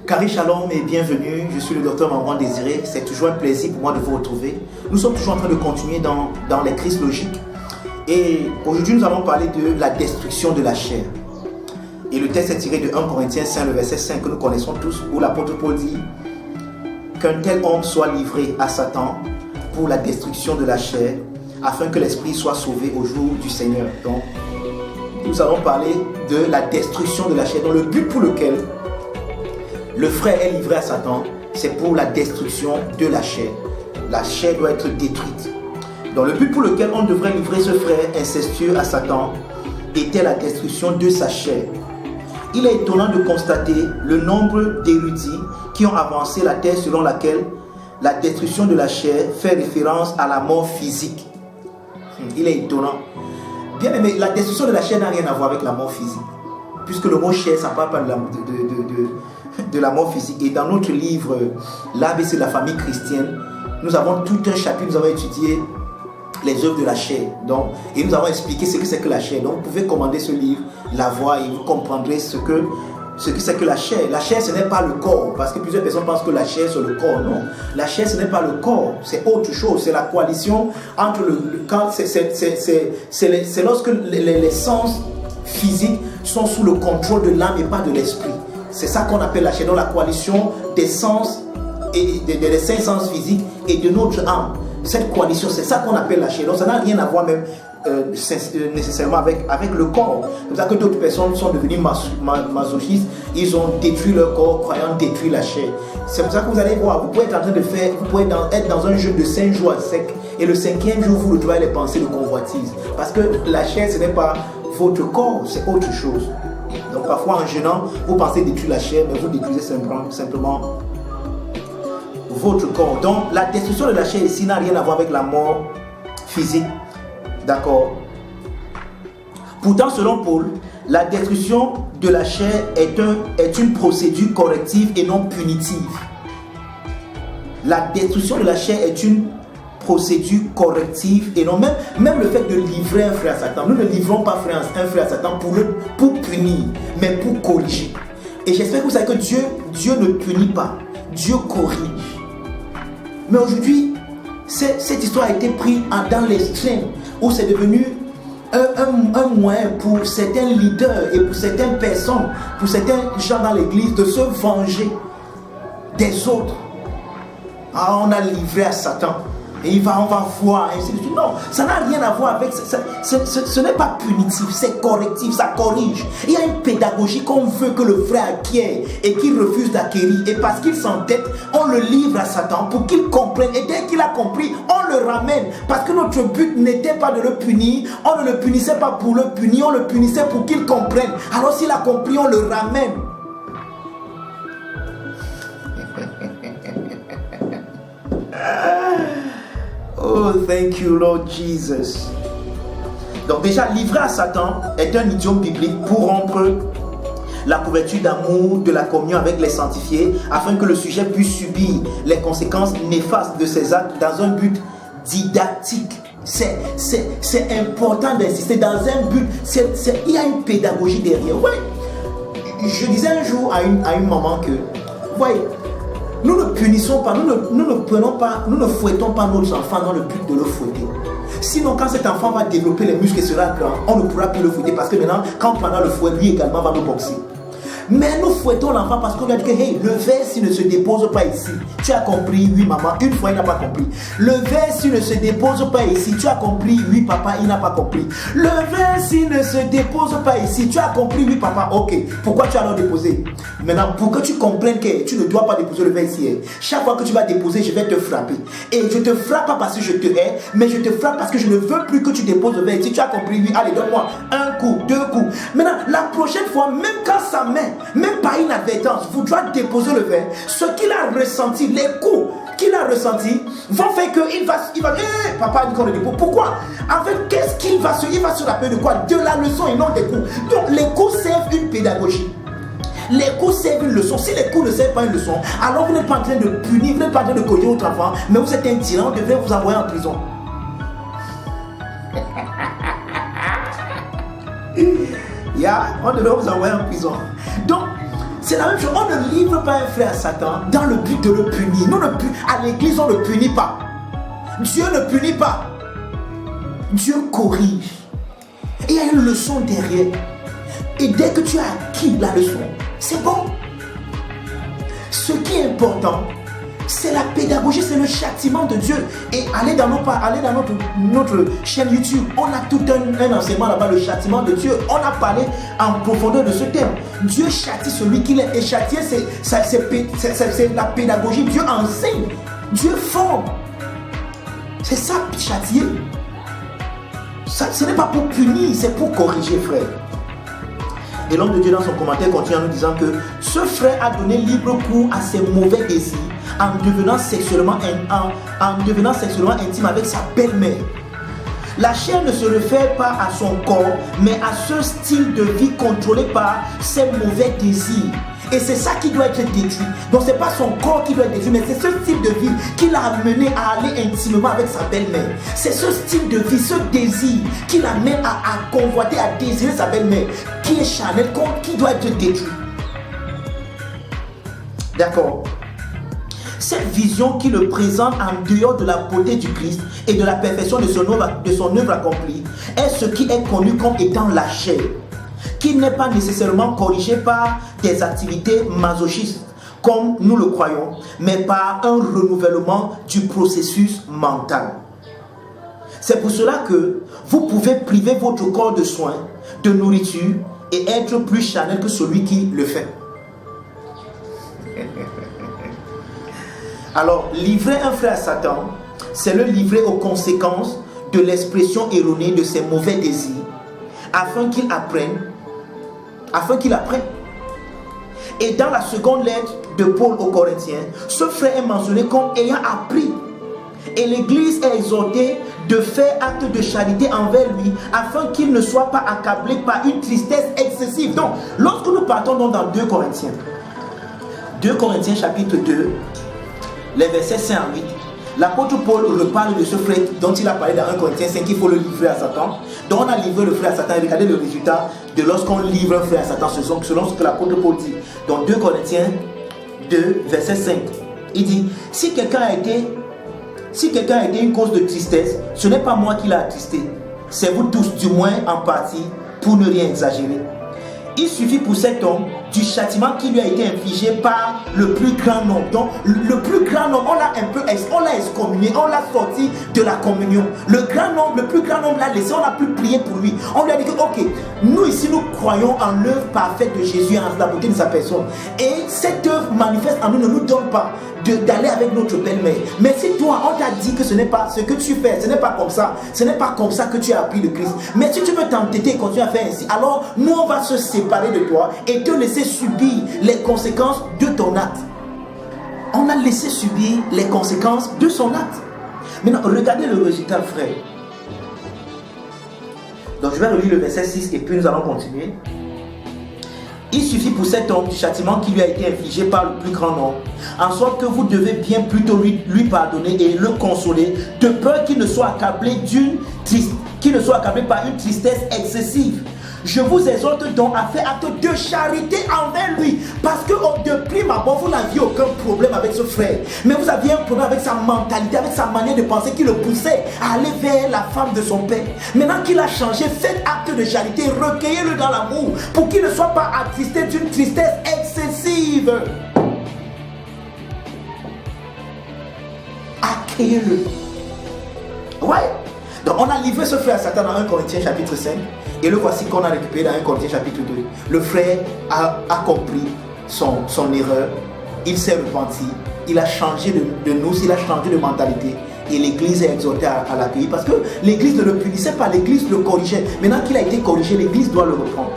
Carré Shalom et bienvenue, je suis le docteur Mamran Désiré, c'est toujours un plaisir pour moi de vous retrouver. Nous sommes toujours en train de continuer dans les crises logiques et aujourd'hui nous allons parler de la destruction de la chair. Et le texte est tiré de 1 Corinthiens 5, le verset 5 que nous connaissons tous, où l'apôtre Paul dit qu'un tel homme soit livré à Satan pour la destruction de la chair, afin que l'esprit soit sauvé au jour du Seigneur. Donc, nous allons parler de la destruction de la chair, dont le but pour lequel le frère est livré à Satan, c'est pour la destruction de la chair. La chair doit être détruite. Donc le but pour lequel on devrait livrer ce frère incestueux à Satan était la destruction de sa chair. Il est étonnant de constater le nombre d'érudits qui ont avancé la thèse selon laquelle la destruction de la chair fait référence à la mort physique. Il est étonnant. Bien aimé, la destruction de la chair n'a rien à voir avec la mort physique. Puisque le mot chair, ça ne parle pas de la mort physique. Et dans notre livre, l'ABC de la famille chrétienne, nous avons tout un chapitre, nous avons étudié les œuvres de la chair. Donc, et nous avons expliqué ce que c'est que la chair. Donc, vous pouvez commander ce livre, l'avoir, et vous comprendrez ce que c'est que la chair. La chair, ce n'est pas le corps. Parce que plusieurs personnes pensent que la chair, c'est le corps. Non. La chair, ce n'est pas le corps. C'est autre chose. C'est la coalition entre c'est lorsque les sens physiques sont sous le contrôle de l'âme et pas de l'esprit. C'est ça qu'on appelle la chair. Donc, la coalition des sens et des 5 sens physiques et de notre âme. Cette coalition, c'est ça qu'on appelle la chair. Donc, ça n'a rien à voir même nécessairement avec le corps. C'est pour ça que d'autres personnes sont devenues masochistes. Ils ont détruit leur corps, croyant détruire la chair. C'est pour ça que vous allez voir, vous pouvez être en train de faire, vous pouvez être dans un jeûne de 5 jours à sec, et le 5e jour, vous retrouvez les pensées de convoitise. Parce que la chair, ce n'est pas votre corps, c'est autre chose. Donc parfois en jeûnant, vous pensez détruire la chair, mais vous détruisez simplement votre corps. Donc la destruction de la chair ici n'a rien à voir avec la mort physique. D'accord. Pourtant, selon Paul, la destruction de la chair est une procédure corrective et non punitive. La destruction de la chair est une procédure corrective et non même le fait de livrer un frère à Satan. Nous ne livrons pas un frère à Satan pour punir, mais pour corriger. Et j'espère que vous savez que Dieu ne punit pas, Dieu corrige. Mais aujourd'hui, cette histoire a été prise dans l'extrême, où c'est devenu un moyen pour certains leaders et pour certaines personnes, pour certains gens dans l'église de se venger des autres. Ah, on a livré à Satan et on va voir, ainsi de suite. Non, ça n'a rien à voir avec ça. Ce n'est pas punitif, c'est correctif, ça corrige. Il y a une pédagogie qu'on veut que le frère acquiert et qu'il refuse d'acquérir. Et parce qu'il s'entête, on le livre à Satan pour qu'il comprenne. Et dès qu'il a compris, on le ramène. Parce que notre but n'était pas de le punir. On ne le punissait pas pour le punir, on le punissait pour qu'il comprenne. Alors s'il a compris, on le ramène. Oh, thank you, Lord Jesus. Donc déjà, livrer à Satan est un idiome biblique pour rompre la couverture d'amour de la communion avec les sanctifiés, afin que le sujet puisse subir les conséquences néfastes de ses actes dans un but didactique. C'est important d'insister dans un but. Il y a une pédagogie derrière. Ouais. Je disais un jour à une maman que, voyez, nous ne punissons pas, nous ne fouettons pas notre enfant dans le but de le fouetter. Sinon, quand cet enfant va développer les muscles et sera grand, on ne pourra plus le fouetter parce que maintenant, quand on prendra le fouet, lui également va nous boxer. Mais nous fouettons l'enfant parce qu'on lui a dit que hey, le verset ne se dépose pas ici. Tu as compris? Oui, maman. Une fois, il n'a pas compris. Le verset ne se dépose pas ici. Tu as compris? Oui, papa, il n'a pas compris. Le verset ne se dépose pas ici. Tu as compris? Oui, papa. Ok. Pourquoi tu as alors déposé? Maintenant, pour que tu comprennes que tu ne dois pas déposer le verset ici. Chaque fois que tu vas déposer, je vais te frapper. Et je te frappe pas parce que je te hais, mais je te frappe parce que je ne veux plus que tu déposes le verset ici. Tu as compris? Oui. Allez, donne-moi un coup, 2 coups. Maintenant, la prochaine fois, même quand sa main, même par inadvertance, vous devez déposer le verre. Ce qu'il a ressenti, les coups qu'il a ressentis vont faire qu'il va papa dit qu'on le dépose. Pourquoi? En fait, qu'est-ce qu'il va se rappeler de quoi? De la leçon et non des coups. Donc les coups servent une pédagogie. Les coups servent une leçon. Si les coups ne servent pas une leçon, alors vous n'êtes pas en train de punir, vous n'êtes pas en train de corriger votre enfant, mais vous êtes un tyran, on devrait vous envoyer en prison. On devrait vous envoyer en prison. Donc, C'est la même chose. On ne livre pas un frère à Satan dans le but de le punir. Nous, à l'église, on ne punit pas. Dieu ne punit pas. Dieu corrige. Et il y a une leçon derrière. Et dès que tu as acquis la leçon, c'est bon. Ce qui est important, c'est la pédagogie, c'est le châtiment de Dieu. Et allez dans notre chaîne YouTube, on a tout un enseignement là-bas, le châtiment de Dieu. On a parlé en profondeur de ce thème. Dieu châtie celui qu'il est. Et châtier, c'est la pédagogie. Dieu enseigne, Dieu forme. C'est ça, châtier. Ce n'est pas pour punir, c'est pour corriger, frère. Et l'homme de Dieu dans son commentaire continue en nous disant que ce frère a donné libre cours à ses mauvais désirs en devenant sexuellement intime avec sa belle-mère. La chair ne se réfère pas à son corps, mais à ce style de vie contrôlé par ses mauvais désirs. Et c'est ça qui doit être détruit. Donc ce n'est pas son corps qui doit être détruit, mais c'est ce style de vie qui l'a amené à aller intimement avec sa belle-mère. C'est ce style de vie, ce désir qui l'amène à convoiter, à désirer sa belle-mère, qui est charnel, qui doit être détruit. D'accord. Cette vision qui le présente en dehors de la beauté du Christ et de la perfection de son œuvre accomplie est ce qui est connu comme étant la chair, qui n'est pas nécessairement corrigé par des activités masochistes, comme nous le croyons, mais par un renouvellement du processus mental. C'est pour cela que vous pouvez priver votre corps de soins, de nourriture et être plus charnel que celui qui le fait. Alors, livrer un frère à Satan, c'est le livrer aux conséquences de l'expression erronée de ses mauvais désirs, afin qu'il apprenne. Et dans la seconde lettre de Paul aux Corinthiens, ce frère est mentionné comme ayant appris. Et l'Église est exhortée de faire acte de charité envers lui, afin qu'il ne soit pas accablé par une tristesse excessive. Donc, lorsque nous partons donc dans 2 Corinthiens chapitre 2, les versets 5 à 8, l'apôtre Paul reparle de ce frère dont il a parlé dans 1 Corinthiens 5 qu'il faut le livrer à Satan. Donc on a livré le frère à Satan et regardez le résultat de lorsqu'on livre un frère à Satan selon ce que l'apôtre Paul dit. Dans 2 Corinthiens 2, verset 5, il dit: si quelqu'un a été une cause de tristesse, ce n'est pas moi qui l'ai attristé, c'est vous tous, du moins en partie, pour ne rien exagérer. Il suffit pour cet homme du châtiment qui lui a été infligé par le plus grand nombre. Donc, le plus grand nombre, on l'a excommunié, on l'a sorti de la communion. Le plus grand nombre l'a laissé, on n'a plus prié pour lui. On lui a dit que, ok, nous ici, nous croyons en l'œuvre parfaite de Jésus, en la beauté de sa personne. Et cette œuvre manifeste en nous, ne nous donne pas d'aller avec notre belle-mère. Mais si toi, on t'a dit que ce n'est pas ce que tu fais, ce n'est pas comme ça que tu as appris le Christ. Mais si tu veux t'entêter et continuer à faire ainsi, alors nous, on va se séparer de toi et te laisser subir les conséquences de ton acte. On a laissé subir les conséquences de son acte. Maintenant, regardez le résultat, frère. Donc, je vais relire le verset 6 et puis nous allons continuer. Il suffit pour cet homme du châtiment qui lui a été infligé par le plus grand nombre, en sorte que vous devez bien plutôt lui pardonner et le consoler, de peur qu'il ne soit accablé par une tristesse excessive. Je vous exhorte donc à faire acte de charité envers lui. Parce que de prime abord, vous n'aviez aucun problème avec ce frère. Mais vous aviez un problème avec sa mentalité, avec sa manière de penser qui le poussait à aller vers la femme de son père. Maintenant qu'il a changé, faites acte de charité, recueillez-le dans l'amour pour qu'il ne soit pas attristé d'une tristesse excessive. Accueillez-le. Ouais. Donc on a livré ce frère à Satan dans 1 Corinthiens chapitre 5. Et le voici qu'on a récupéré dans 1 Corinthiens chapitre 2. Le frère a compris son erreur. Il s'est repenti. Il a changé de nous, il a changé de mentalité. Et l'église est exhortée à l'accueillir. Parce que l'église ne le punissait pas, l'église le corrigeait. Maintenant qu'il a été corrigé, l'église doit le reprendre.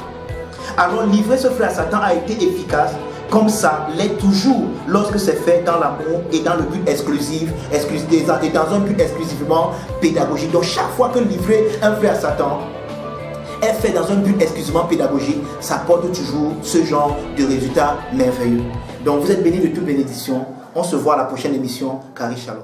Alors livrer ce frère à Satan a été efficace. Comme ça l'est toujours lorsque c'est fait dans l'amour et dans le but exclusif et dans un but exclusivement pédagogique. Donc chaque fois que livrer un frère à Satan est fait dans un but exclusivement pédagogique, ça porte toujours ce genre de résultats merveilleux. Donc vous êtes bénis de toute bénédiction. On se voit à la prochaine émission. Kari Shalom.